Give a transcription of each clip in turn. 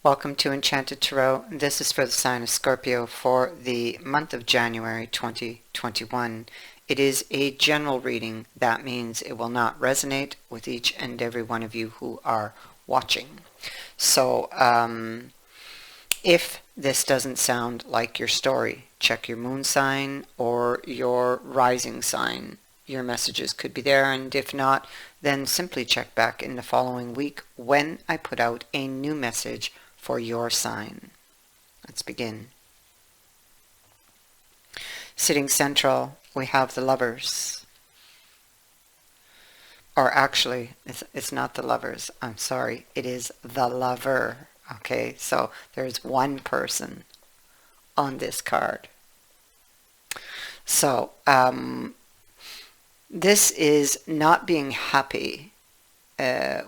Welcome to Enchanted Tarot. This is for the sign of Scorpio for the month of January 2021. It is a general reading. That means it will not resonate with each and every one of you who are watching. So if this doesn't sound like your story, check your moon sign or your rising sign. Your messages could be there, and if not, then simply check back in the following week when I put out a new message for your sign. Let's begin. Sitting central, we have the Lovers. Or actually, it's not the Lovers. I'm sorry. It is the Lover. Okay, so there's one person on this card. So, this is not being happy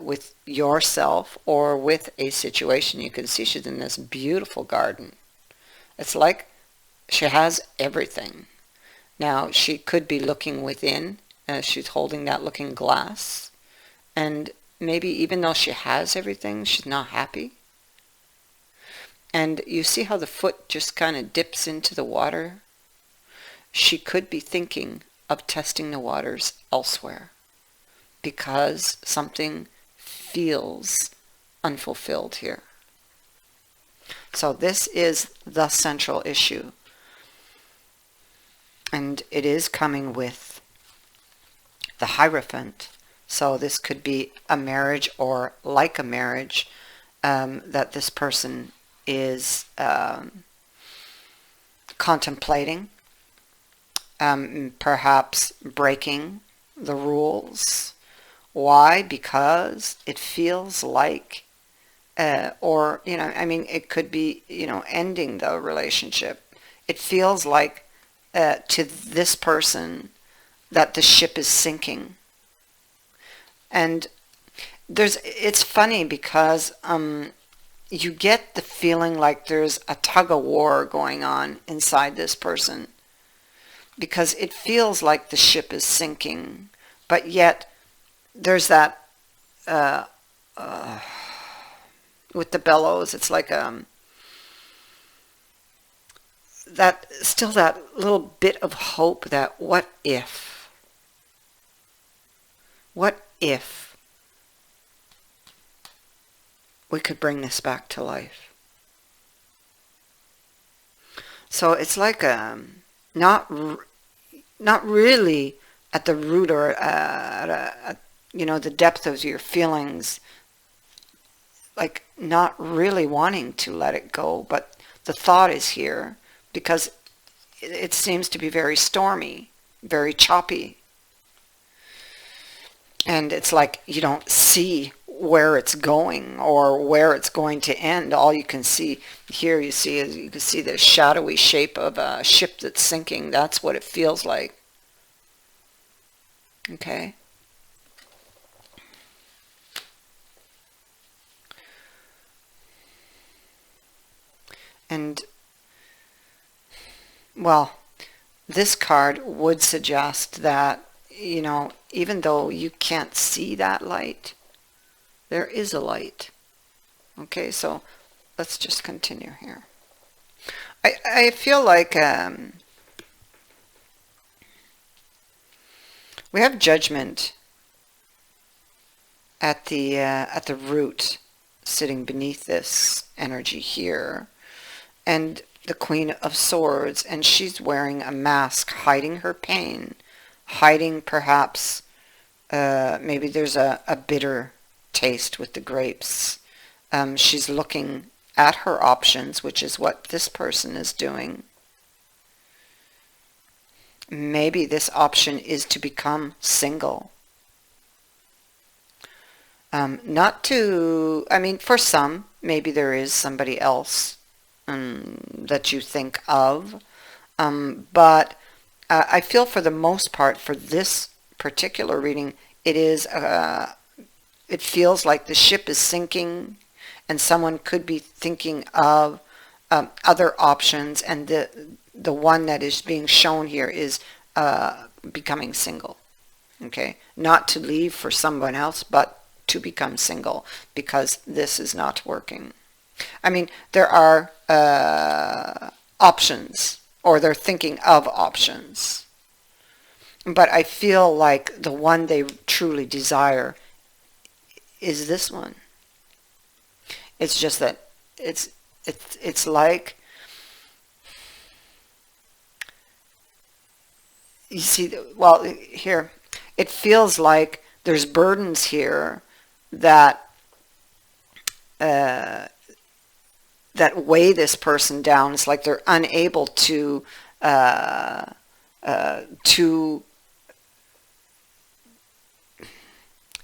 with yourself or with a situation. You can see she's in this beautiful garden. It's like she has everything. Now, she could be looking within. She's holding that looking glass. And maybe even though she has everything, she's not happy. And you see how the foot just kind of dips into the water? She could be thinking of testing the waters elsewhere, because something feels unfulfilled here. So this is the central issue. And it is coming with the Hierophant. So this could be a marriage or like a marriage that this person is contemplating, perhaps breaking the rules. Why? Because it feels like, it could be, ending the relationship. It feels like to this person that the ship is sinking. And it's funny because you get the feeling like there's a tug of war going on inside this person, because it feels like the ship is sinking, but yet there's that with the bellows, it's like that little bit of hope that what if we could bring this back to life. So it's like not really at the root or at the depth of your feelings, like not really wanting to let it go, but the thought is here because it seems to be very stormy, very choppy. And it's like you don't see where it's going or where it's going to end. All you can see here, you can see the shadowy shape of a ship that's sinking. That's what it feels like. Okay. And, well, this card would suggest that, even though you can't see that light, there is a light. Okay, so let's just continue here. I feel like we have Judgment at the root, sitting beneath this energy here, and the Queen of Swords, and she's wearing a mask, hiding her pain, hiding perhaps maybe there's a bitter taste with the grapes. She's looking at her options, which is what this person is doing. Maybe this option is to become single. For some, maybe there is somebody else that you think of. But I feel for the most part, for this particular reading, it feels like the ship is sinking, and someone could be thinking of other options, and the one that is being shown here is becoming single. Okay, not to leave for someone else, but to become single, because this is not working. I mean, there are options, or they're thinking of options. But I feel like the one they truly desire is this one. It's just that it's it's like, you see, well, here, it feels like there's burdens here that uh, that weigh this person down. It's like they're unable uh, to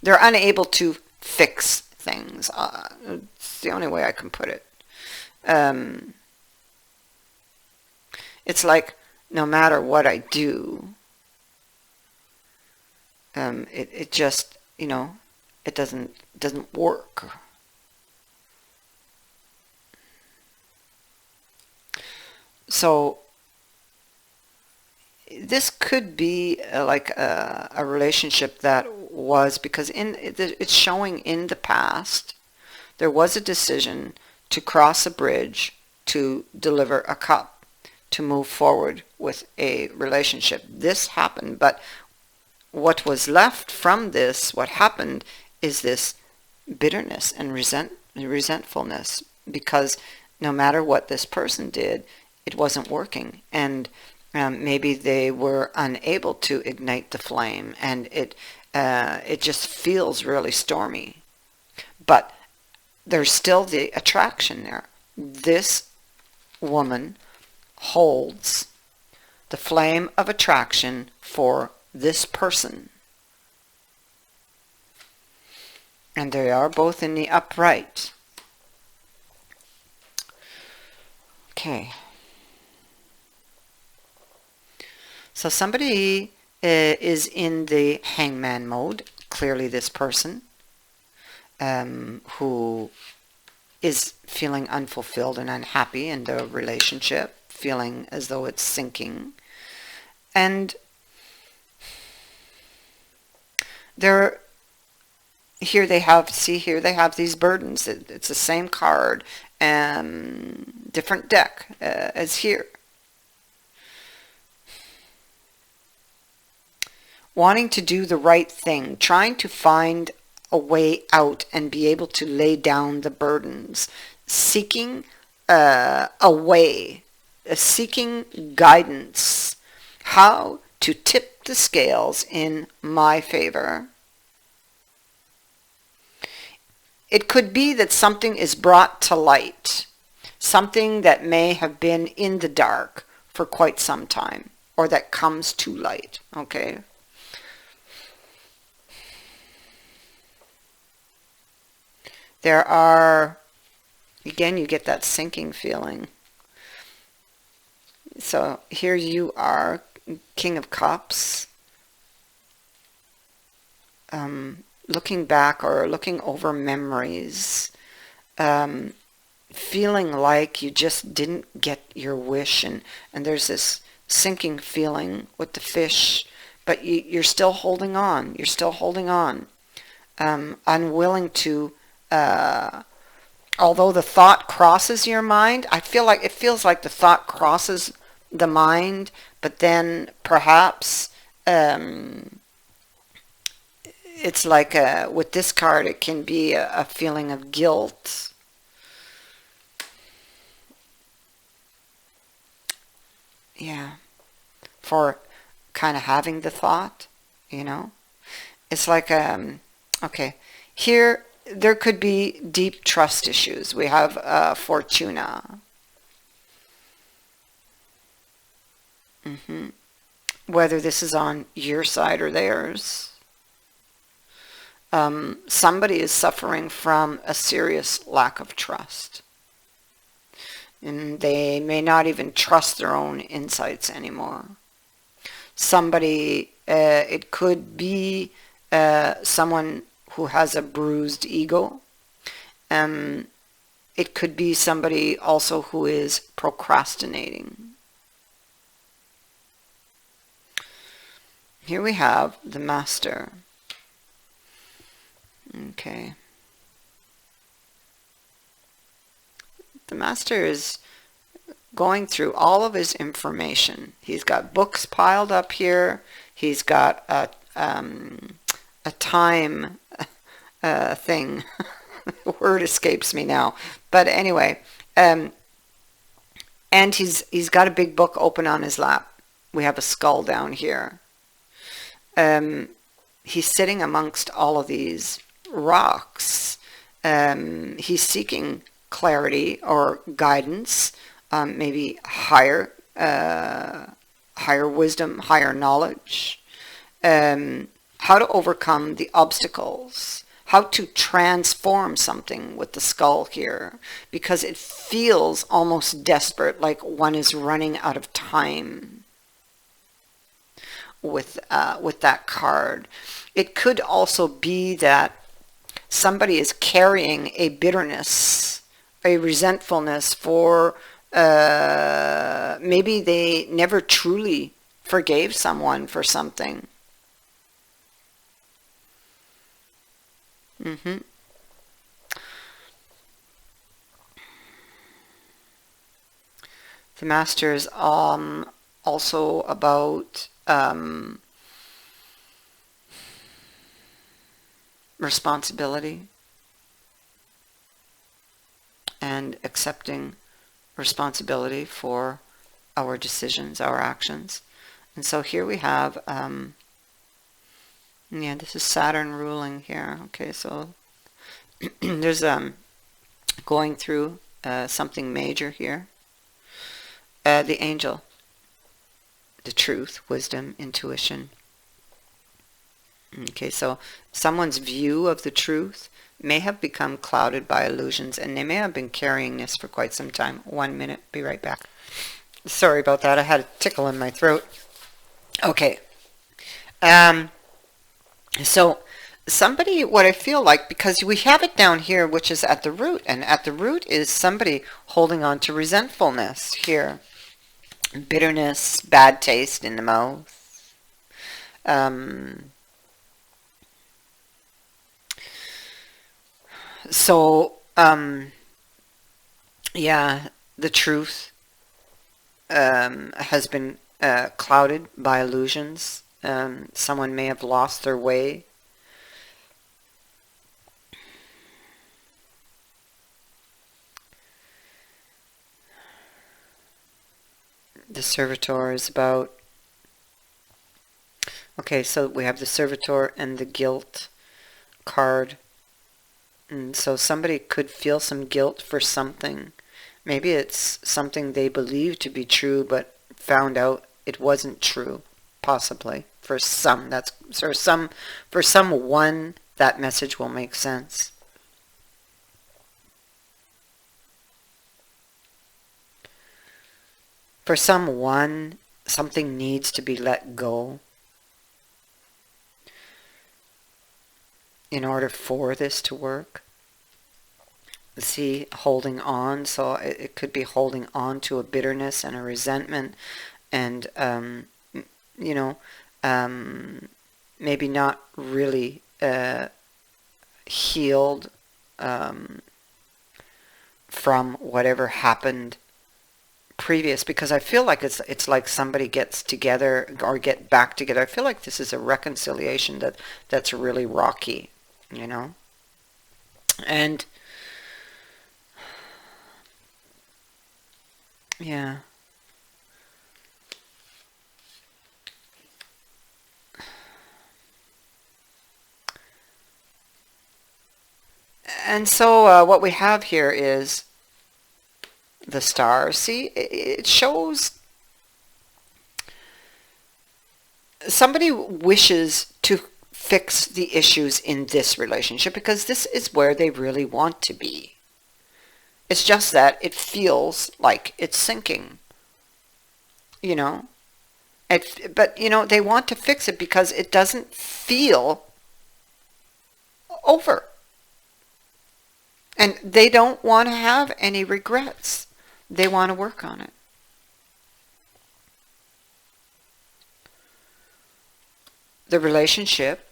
they're unable to fix things. It's the only way I can put it. Um, it's like no matter what I do, it just, it doesn't work. So this could be like a relationship that was, because it's showing in the past there was a decision to cross a bridge, to deliver a cup, to move forward with a relationship. This happened, but what was left from this, what happened, is this bitterness and resentfulness, because no matter what this person did, it wasn't working, and maybe they were unable to ignite the flame, and it just feels really stormy. But there's still the attraction there. This woman holds the flame of attraction for this person. And they are both in the upright. Okay. So somebody is in the hangman mode. Clearly this person who is feeling unfulfilled and unhappy in the relationship, feeling as though it's sinking. And here they have these burdens. It's the same card, different deck as here. Wanting to do the right thing, trying to find a way out and be able to lay down the burdens, seeking a way, seeking guidance, how to tip the scales in my favor. It could be that something is brought to light, something that may have been in the dark for quite some time, or that comes to light, okay? There are, again, you get that sinking feeling. So here you are, King of Cups, looking back or looking over memories, feeling like you just didn't get your wish, and there's this sinking feeling with the fish, but you're still holding on. You're still holding on, unwilling to. Although the thought crosses your mind, it feels like the thought crosses the mind, but then perhaps it's like with this card, it can be a feeling of guilt. Yeah, for kind of having the thought, It's like, okay, here there could be deep trust issues. We have Fortuna. Whether this is on your side or theirs. Somebody is suffering from a serious lack of trust. And they may not even trust their own insights anymore. Somebody, it could be someone who has a bruised ego. It could be somebody also who is procrastinating. Here we have the Master. Okay. The master is going through all of his information. He's got books piled up here. He's got a time thing. The word escapes me now. But anyway, and he's got a big book open on his lap. We have a skull down here. He's sitting amongst all of these rocks. He's seeking clarity or guidance, maybe higher wisdom, higher knowledge, how to overcome the obstacles, how to transform something with the skull here, because it feels almost desperate, like one is running out of time with that card. It could also be that somebody is carrying a bitterness, a resentfulness for maybe they never truly forgave someone for something. The master is also about responsibility and accepting responsibility for our decisions, our actions. And so here we have, yeah, this is Saturn ruling here. Okay, so there's going through something major here. The angel, the truth, wisdom, intuition. Okay, so someone's view of the truth may have become clouded by illusions, and they may have been carrying this for quite some time. 1 minute, be right back. Sorry about that, I had a tickle in my throat. Okay. So somebody, what I feel like, because we have it down here, which is at the root, and at the root is somebody holding on to resentfulness here. Bitterness, bad taste in the mouth. So, yeah, the truth has been clouded by illusions. Someone may have lost their way. The servitor is about, okay, so we have the servitor and the guilt card. And so somebody could feel some guilt for something. Maybe it's something they believed to be true, but found out it wasn't true, possibly. For some, for someone, that message will make sense. For someone, something needs to be let go in order for this to work. See, holding on, so it could be holding on to a bitterness and a resentment, and you know, maybe not really healed from whatever happened previous, because I feel like it's like somebody gets together or get back together. I feel like this is a reconciliation that's really rocky, you know. And yeah. And so what we have here is the star. See, it shows somebody wishes to fix the issues in this relationship because this is where they really want to be. It's just that it feels like it's sinking, you know. But, you know, they want to fix it because it doesn't feel over. And they don't want to have any regrets. They want to work on it. The relationship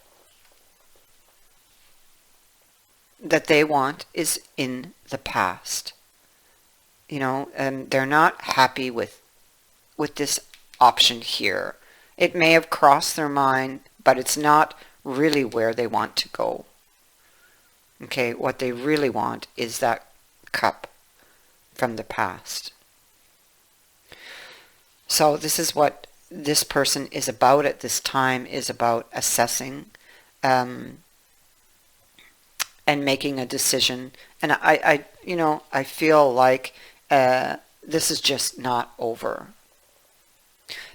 that they want is in the past. and they're not happy with this option here. It may have crossed their mind, but it's not really where they want to go. Okay, what they really want is that cup from the past. So this is what this person is about at this time, is about assessing and making a decision. And I feel like this is just not over.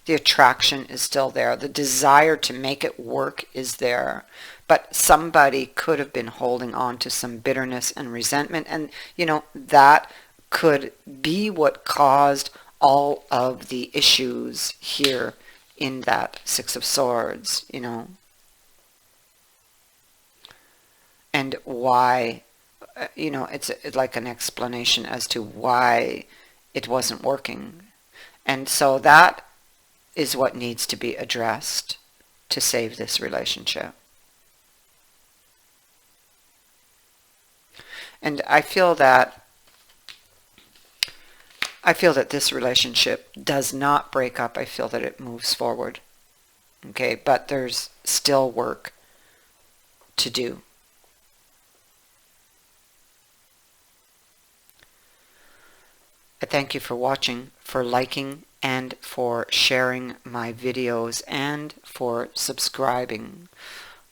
The attraction is still there. The desire to make it work is there. But somebody could have been holding on to some bitterness and resentment. And, that could be what caused all of the issues here in that Six of Swords, And why, it's like an explanation as to why it wasn't working. And so that is what needs to be addressed to save this relationship. And I feel that this relationship does not break up. I feel that it moves forward. Okay, but there's still work to do. I thank you for watching, for liking, and for sharing my videos, and for subscribing.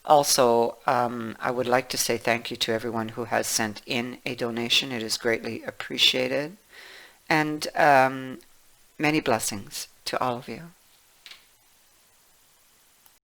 Also, I would like to say thank you to everyone who has sent in a donation. It is greatly appreciated. And many blessings to all of you.